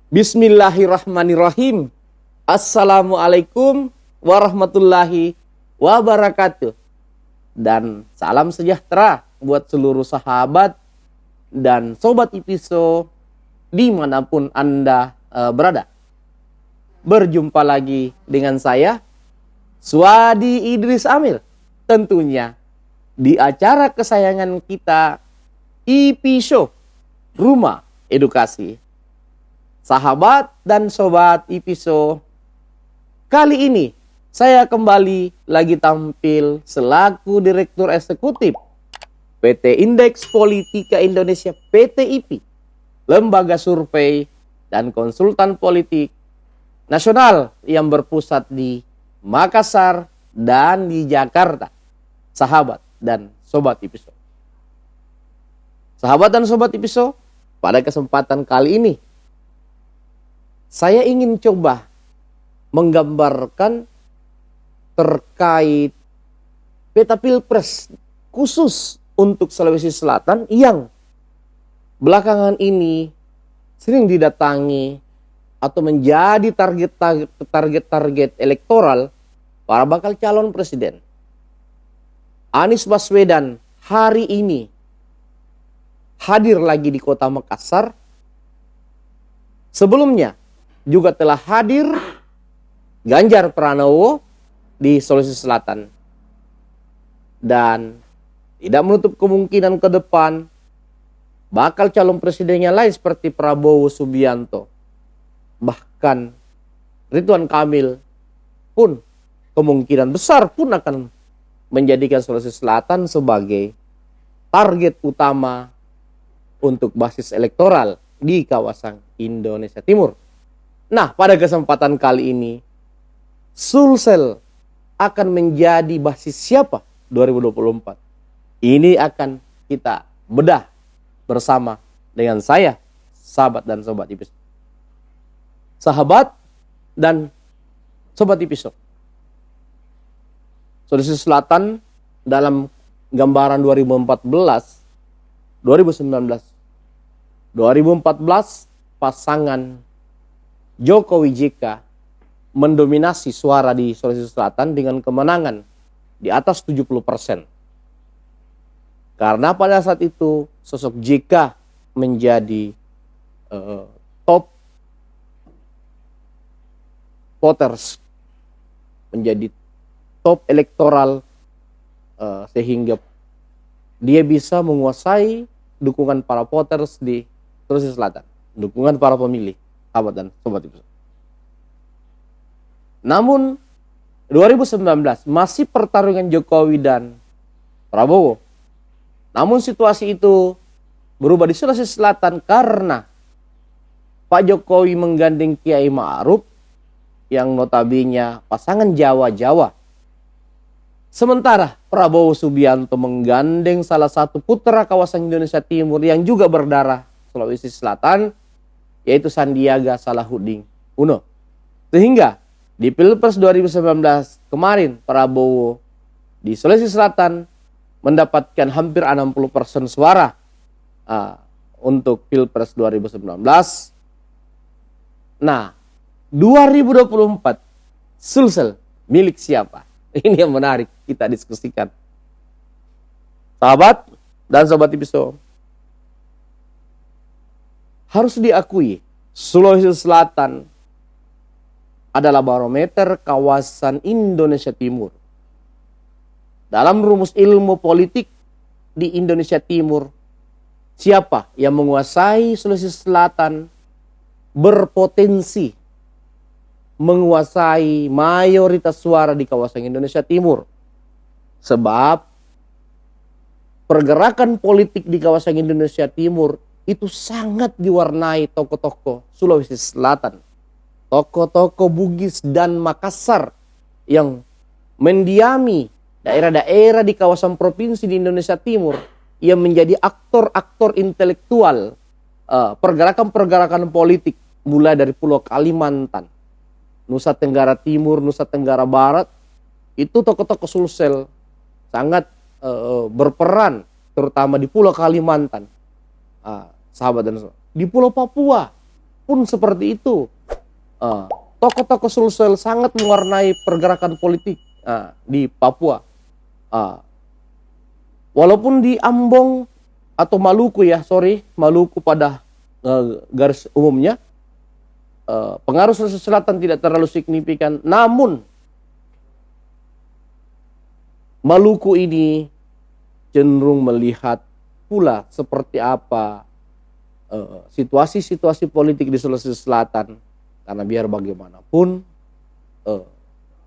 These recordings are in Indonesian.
Bismillahirrahmanirrahim. Assalamualaikum warahmatullahi wabarakatuh. Dan salam sejahtera buat seluruh sahabat dan sobat IPISO dimanapun Anda berada. Berjumpa lagi dengan saya, Suadi Idris Amil. Tentunya di acara kesayangan kita, IPISO, Rumah Edukasi. Sahabat dan sobat IPISO, kali ini saya kembali lagi tampil selaku Direktur Eksekutif PT Indeks Politika Indonesia (PTIP), lembaga survei dan konsultan politik nasional yang berpusat di Makassar dan di Jakarta. Sahabat dan sobat IPISO. Sahabat dan sobat IPISO, pada kesempatan kali ini saya ingin coba menggambarkan terkait peta pilpres khusus untuk Sulawesi Selatan yang belakangan ini sering didatangi atau menjadi target elektoral para bakal calon presiden. Anies Baswedan hari ini hadir lagi di kota Makassar. Sebelumnya juga telah hadir Ganjar Pranowo di Sulawesi Selatan. Dan tidak menutup kemungkinan ke depan bakal calon presidennya lain seperti Prabowo Subianto. Bahkan Ridwan Kamil pun kemungkinan besar pun akan menjadikan Sulawesi Selatan sebagai target utama untuk basis elektoral di kawasan Indonesia Timur. Nah, pada kesempatan kali ini, Sulsel akan menjadi basis siapa 2024? Ini akan kita bedah bersama dengan saya, sahabat dan sobat IPISO. Sahabat dan sobat IPISO, Sulawesi Selatan dalam gambaran 2014, 2019, 2014 pasangan Jokowi JK mendominasi suara di Sulawesi Selatan dengan kemenangan di atas 70%. Karena pada saat itu sosok JK menjadi top voters, menjadi top elektoral, sehingga dia bisa menguasai dukungan para voters di Sulawesi Selatan, dukungan para pemilih, sahabat dan sobat IPISO. Namun 2019 masih pertarungan Jokowi dan Prabowo. Namun situasi itu berubah di Sulawesi Selatan karena Pak Jokowi menggandeng Kiai Ma'ruf yang notabene pasangan Jawa-Jawa. Sementara Prabowo Subianto menggandeng salah satu putra kawasan Indonesia Timur yang juga berdarah Sulawesi Selatan, yaitu Sandiaga Salahuddin Uno. Sehingga di Pilpres 2019 kemarin Prabowo di Sulawesi Selatan mendapatkan hampir 60% suara untuk Pilpres 2019. Nah, 2024 Sulsel milik siapa? Ini yang menarik kita diskusikan. Sahabat dan sobat IPISO, harus diakui Sulawesi Selatan adalah barometer kawasan Indonesia Timur. Dalam rumus ilmu politik di Indonesia Timur, siapa yang menguasai Sulawesi Selatan berpotensi menguasai mayoritas suara di kawasan Indonesia Timur. Sebab pergerakan politik di kawasan Indonesia Timur itu sangat diwarnai tokoh-tokoh Sulawesi Selatan. Tokoh-tokoh Bugis dan Makassar yang mendiami daerah-daerah di kawasan provinsi di Indonesia Timur yang menjadi aktor-aktor intelektual pergerakan-pergerakan politik mulai dari Pulau Kalimantan, Nusa Tenggara Timur, Nusa Tenggara Barat. Itu tokoh-tokoh Sulsel sangat berperan terutama di Pulau Kalimantan, sahabat dan sahabat. Di Pulau Papua pun seperti itu. Tokoh-tokoh Sulsel sangat mewarnai pergerakan politik di Papua. Walaupun di Ambon atau Maluku Maluku pada garis umumnya, pengaruh Sulawesi Selatan tidak terlalu signifikan. Namun Maluku ini cenderung melihat pula seperti apa situasi-situasi politik di Sulawesi Selatan. Karena biar bagaimanapun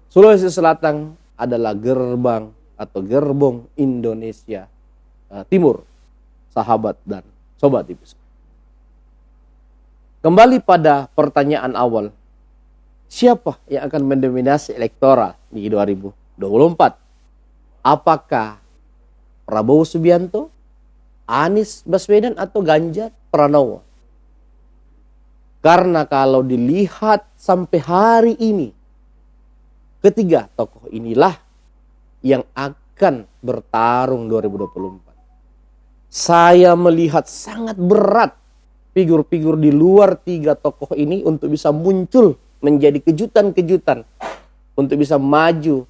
Sulawesi Selatan adalah gerbang atau gerbong Indonesia Timur, sahabat dan sobat tipis. Kembali pada pertanyaan awal, siapa yang akan mendominasi elektoral di 2024? Apakah Prabowo Subianto, Anies Baswedan, atau Ganjar Pranowo? Karena kalau dilihat sampai hari ini, ketiga tokoh inilah yang akan bertarung 2024. Saya melihat sangat berat figur-figur di luar tiga tokoh ini untuk bisa muncul menjadi kejutan-kejutan, untuk bisa maju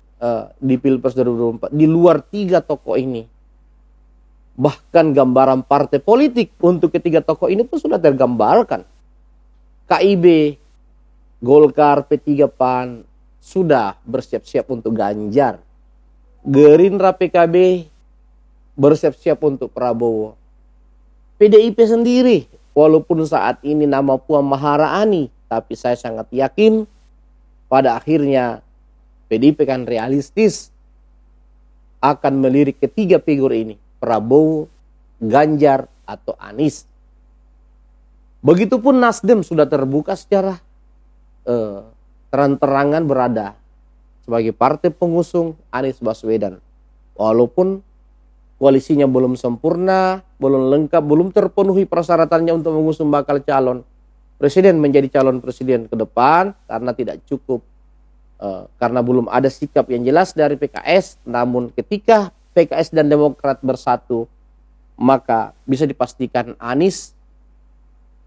di Pilpres 2024 di luar tiga tokoh ini. Bahkan gambaran partai politik untuk ketiga tokoh ini pun sudah tergambarkan. KIB, Golkar, P3, PAN sudah bersiap-siap untuk Ganjar. Gerindra, PKB bersiap-siap untuk Prabowo. PDIP sendiri, walaupun saat ini nama Puan Maharani, tapi saya sangat yakin pada akhirnya PDIP kan realistis akan melirik ketiga figur ini, Prabowo, Ganjar, atau Anies. Begitupun Nasdem sudah terbuka secara terang-terangan berada sebagai partai pengusung Anies Baswedan. Walaupun koalisinya belum sempurna, belum lengkap, belum terpenuhi persyaratannya untuk mengusung bakal calon presiden menjadi calon presiden ke depan karena tidak cukup, karena belum ada sikap yang jelas dari PKS. Namun ketika PKS dan Demokrat bersatu, maka bisa dipastikan Anies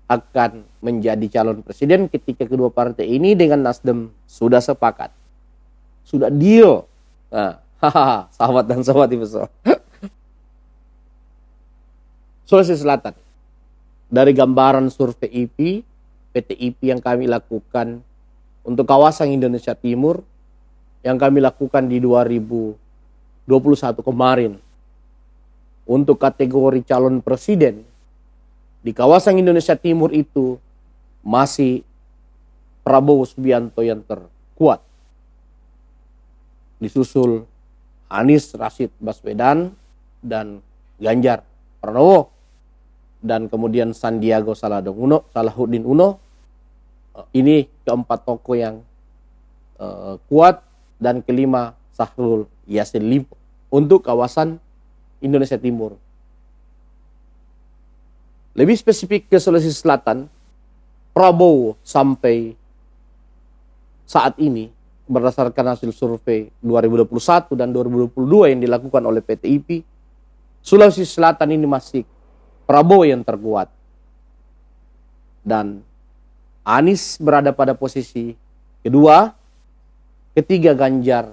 akan menjadi calon presiden ketika kedua partai ini dengan Nasdem sudah sepakat, sudah deal. Sahabat dan sobat ibu. Sulawesi Selatan, dari gambaran survei PT IP yang kami lakukan untuk kawasan Indonesia Timur, yang kami lakukan di 2021 kemarin, untuk kategori calon presiden di kawasan Indonesia Timur itu masih Prabowo Subianto yang terkuat, disusul Anies Rashid Baswedan dan Ganjar Pranowo, dan kemudian Sandiaga Salahuddin Uno. Ini keempat tokoh yang kuat, dan kelima Syahrul Yassin Limpo untuk kawasan Indonesia Timur. Lebih spesifik ke Sulawesi Selatan, Prabowo sampai saat ini berdasarkan hasil survei 2021 dan 2022 yang dilakukan oleh PT IP, Sulawesi Selatan ini masih Prabowo yang terkuat. Dan Anies berada pada posisi kedua, ketiga Ganjar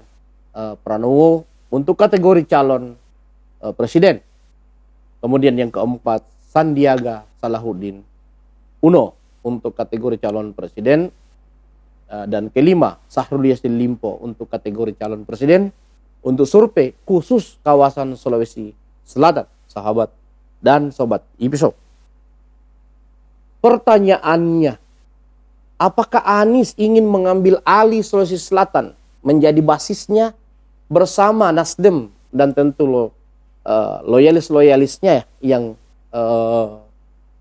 Pranowo untuk kategori calon presiden. Kemudian yang keempat Sandiaga Salahuddin Uno untuk kategori calon presiden, dan kelima Syahrul Yassin Limpo untuk kategori calon presiden untuk survei khusus kawasan Sulawesi Selatan, sahabat dan sobat IPSO. Pertanyaannya, apakah Anies ingin mengambil alih Sulawesi Selatan menjadi basisnya bersama Nasdem dan tentu loyalis-loyalisnya yang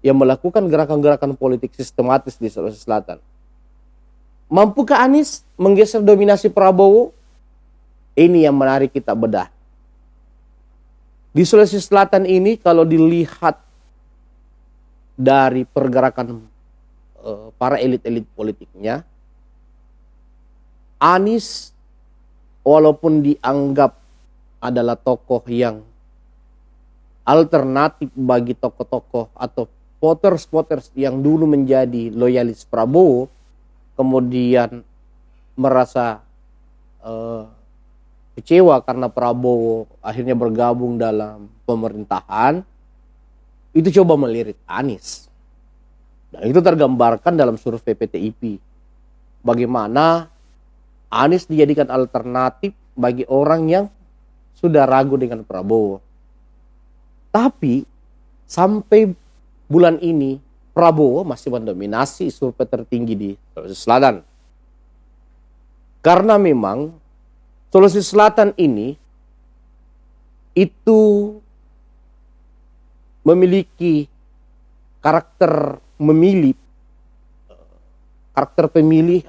melakukan gerakan-gerakan politik sistematis di Sulawesi Selatan? Mampukah Anies menggeser dominasi Prabowo? Ini yang menarik kita bedah. Di Sulawesi Selatan ini kalau dilihat dari pergerakan para elit-elit politiknya, Anies walaupun dianggap adalah tokoh yang alternatif bagi tokoh-tokoh atau voters yang dulu menjadi loyalis Prabowo kemudian merasa kecewa karena Prabowo akhirnya bergabung dalam pemerintahan, itu coba melirik Anies. Dan itu tergambarkan dalam survei PTIP. Bagaimana Anies dijadikan alternatif bagi orang yang sudah ragu dengan Prabowo. Tapi sampai bulan ini Prabowo masih mendominasi survei tertinggi di Sulawesi Selatan. Karena memang Sulawesi Selatan ini itu memiliki karakter pemilih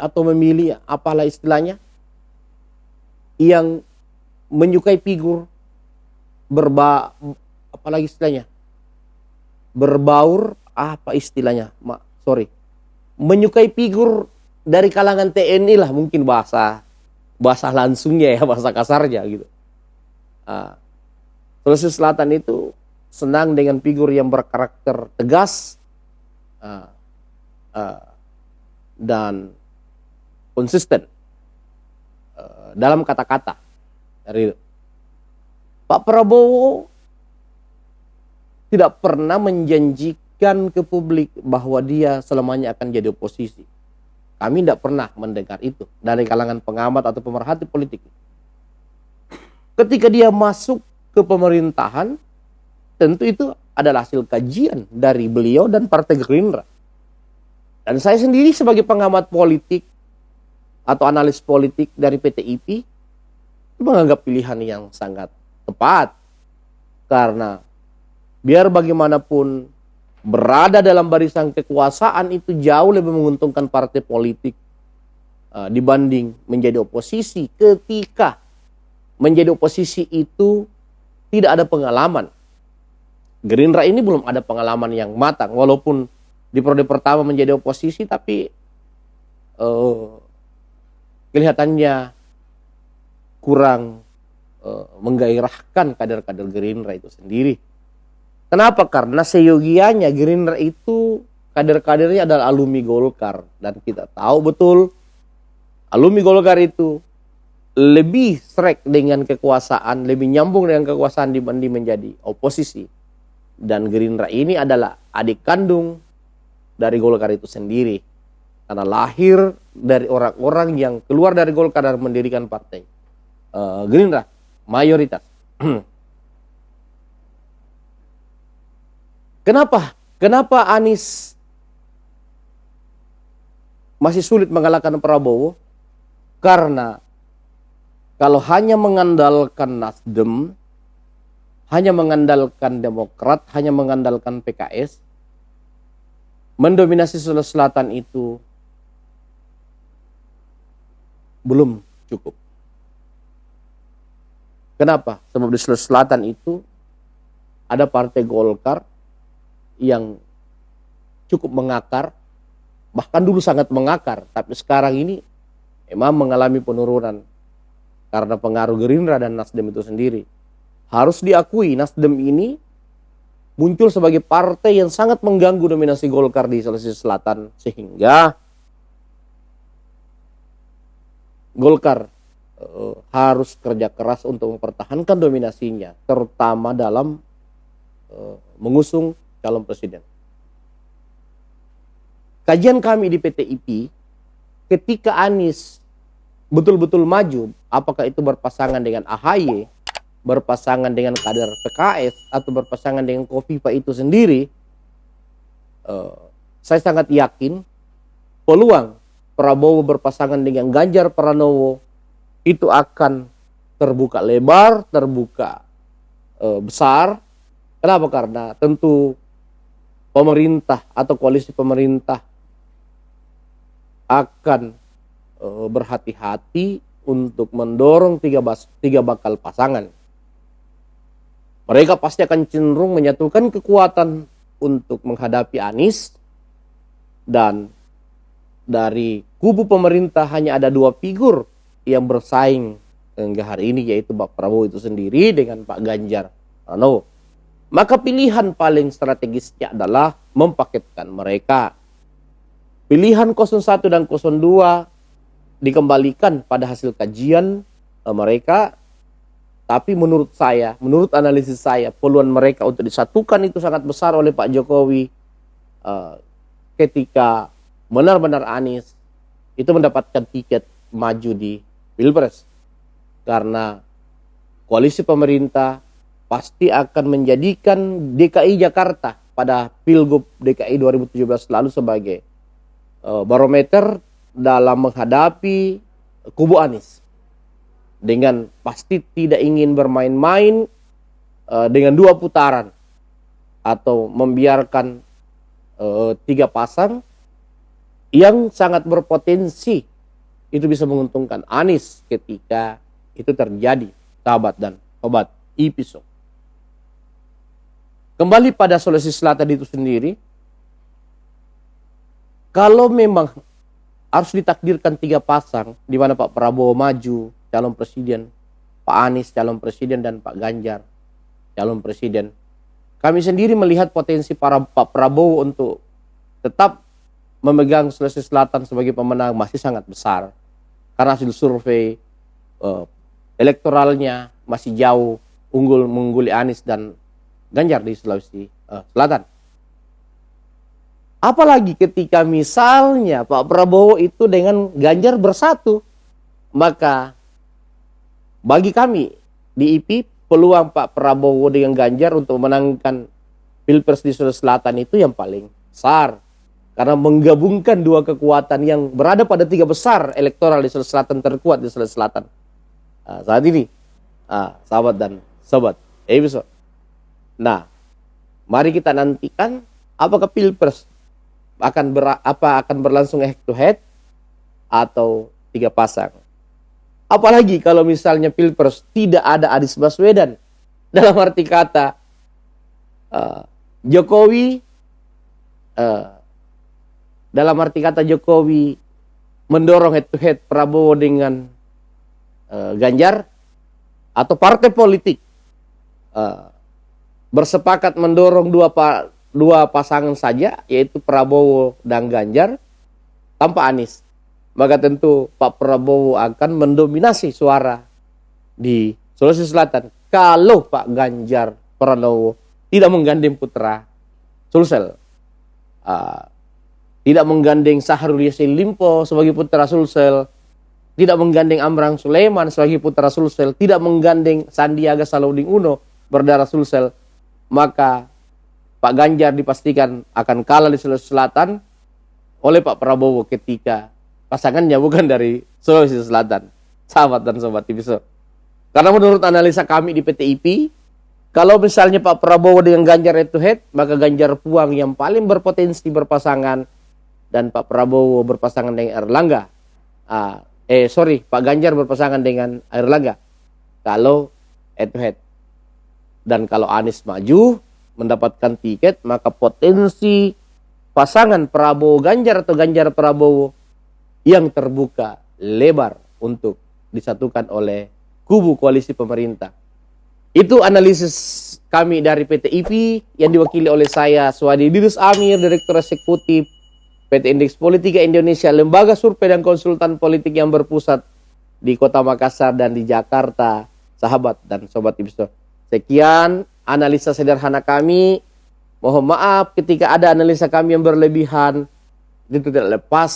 atau memilih apalah istilahnya yang menyukai figur apalagi istilahnya berbaur menyukai figur dari kalangan TNI lah mungkin bahasa langsungnya ya, bahasa kasarnya gitu. Sulawesi Selatan itu senang dengan figur yang berkarakter tegas dan konsisten dalam kata-kata. Dari Pak Prabowo tidak pernah menjanjikan ke publik bahwa dia selamanya akan jadi oposisi. Kami tidak pernah mendengar itu dari kalangan pengamat atau pemerhati politik. Ketika dia masuk ke pemerintahan, tentu itu adalah hasil kajian dari beliau dan Partai Gerindra. Dan saya sendiri sebagai pengamat politik atau analis politik dari PTIP menganggap pilihan yang sangat tepat. Karena biar bagaimanapun berada dalam barisan kekuasaan itu jauh lebih menguntungkan partai politik dibanding menjadi oposisi. Ketika menjadi oposisi itu tidak ada pengalaman. Gerindra ini belum ada pengalaman yang matang, walaupun di periode pertama menjadi oposisi, tapi kelihatannya kurang menggairahkan kader-kader Gerindra itu sendiri. Kenapa? Karena seyogianya Gerindra itu kader-kadernya adalah alumni Golkar, dan kita tahu betul alumni Golkar itu lebih srek dengan kekuasaan, lebih nyambung dengan kekuasaan dibanding menjadi oposisi. Dan Gerindra ini adalah adik kandung dari Golkar itu sendiri. Karena lahir dari orang-orang yang keluar dari Golkar dan mendirikan partai Gerindra, mayoritas. Kenapa Anies masih sulit mengalahkan Prabowo? Karena kalau hanya mengandalkan Nasdem, hanya mengandalkan Demokrat, hanya mengandalkan PKS, mendominasi Sulawesi Selatan itu belum cukup. Kenapa? Sebab di Sulawesi Selatan itu ada partai Golkar yang cukup mengakar, bahkan dulu sangat mengakar, tapi sekarang ini memang mengalami penurunan karena pengaruh Gerindra dan Nasdem itu sendiri. Harus diakui Nasdem ini muncul sebagai partai yang sangat mengganggu dominasi Golkar di Sulawesi Selatan, sehingga Golkar harus kerja keras untuk mempertahankan dominasinya, terutama dalam mengusung calon presiden. Kajian kami di PTIP, ketika Anies betul-betul maju, apakah itu berpasangan dengan AHY, berpasangan dengan kader PKS, atau berpasangan dengan Kofifa itu sendiri, saya sangat yakin peluang Prabowo berpasangan dengan Ganjar Pranowo itu akan terbuka lebar, terbuka besar. Kenapa? Karena tentu pemerintah atau koalisi pemerintah akan berhati-hati untuk mendorong tiga bakal pasangan. Mereka pasti akan cenderung menyatukan kekuatan untuk menghadapi Anies, dan dari kubu pemerintah hanya ada dua figur yang bersaing hingga hari ini, yaitu Pak Prabowo itu sendiri dengan Pak Ganjar Pranowo. Maka pilihan paling strategisnya adalah mempaketkan mereka. Pilihan 01 dan 02 dikembalikan pada hasil kajian mereka. Tapi menurut saya, menurut analisis saya, peluang mereka untuk disatukan itu sangat besar oleh Pak Jokowi ketika benar-benar Anies itu mendapatkan tiket maju di Pilpres. Karena koalisi pemerintah pasti akan menjadikan DKI Jakarta pada Pilgub DKI 2017 lalu sebagai barometer dalam menghadapi kubu Anies. Dengan pasti tidak ingin bermain-main dengan 2 putaran atau membiarkan 3 pasang yang sangat berpotensi itu bisa menguntungkan Anies ketika itu terjadi, sahabat dan sobat episode. Kembali pada Sulawesi Selatan itu sendiri, kalau memang harus ditakdirkan 3 pasang, di mana Pak Prabowo maju calon presiden, Pak Anies calon presiden, dan Pak Ganjar calon presiden, kami sendiri melihat potensi Pak Prabowo untuk tetap memegang Sulawesi Selatan sebagai pemenang masih sangat besar. Karena hasil survei elektoralnya masih jauh mengungguli Anies dan Ganjar di Sulawesi Selatan. Apalagi ketika misalnya Pak Prabowo itu dengan Ganjar bersatu, maka bagi kami di IP peluang Pak Prabowo dengan Ganjar untuk memenangkan Pilpres di Sulawesi Selatan itu yang paling besar. Karena menggabungkan 2 kekuatan yang berada pada 3 besar elektoral di Sulawesi Selatan, terkuat di Sulawesi Selatan saat ini, sahabat dan sobat episode. Nah, mari kita nantikan apakah Pilpres akan berlangsung head to head atau 3 pasang. Apalagi kalau misalnya Pilpres tidak ada Anies Baswedan. Dalam arti kata Jokowi mendorong head to head Prabowo dengan Ganjar, atau partai politik bersepakat mendorong dua pasangan saja, yaitu Prabowo dan Ganjar tanpa Anies, maka tentu Pak Prabowo akan mendominasi suara di Sulawesi Selatan kalau Pak Ganjar Pranowo tidak menggandeng putra Sulsel, tidak menggandeng Syahrul Yassin Limpo sebagai putra Sulsel, tidak menggandeng Amran Sulaiman sebagai putra Sulsel, tidak menggandeng Sandiaga Salahuddin Uno berdarah Sulsel, maka Pak Ganjar dipastikan akan kalah di Sulawesi Selatan oleh Pak Prabowo ketika pasangannya bukan dari Sulawesi Selatan, sahabat dan sobat episode. Karena menurut analisa kami di PTIP, kalau misalnya Pak Prabowo dengan Ganjar head to head, maka Ganjar Puang yang paling berpotensi berpasangan dan Pak Prabowo berpasangan dengan Erlangga. Pak Ganjar berpasangan dengan Erlangga kalau head to head. Dan kalau Anies maju mendapatkan tiket, maka potensi pasangan Prabowo Ganjar atau Ganjar Prabowo yang terbuka lebar untuk disatukan oleh kubu koalisi pemerintah. Itu analisis kami dari PT IP yang diwakili oleh saya Swadi Dirus Amir, Direktur Eksekutif PT Indeks Politika Indonesia, lembaga survei dan konsultan politik yang berpusat di Kota Makassar dan di Jakarta, sahabat dan sobat episode. Sekian analisa sederhana kami. Mohon maaf ketika ada analisa kami yang berlebihan. Itu tidak lepas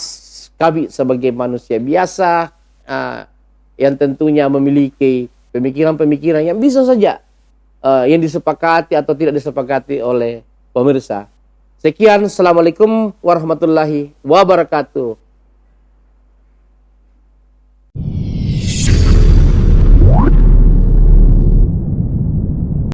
kami sebagai manusia biasa yang tentunya memiliki pemikiran-pemikiran yang bisa saja yang disepakati atau tidak disepakati oleh pemirsa. Sekian, Assalamualaikum warahmatullahi wabarakatuh.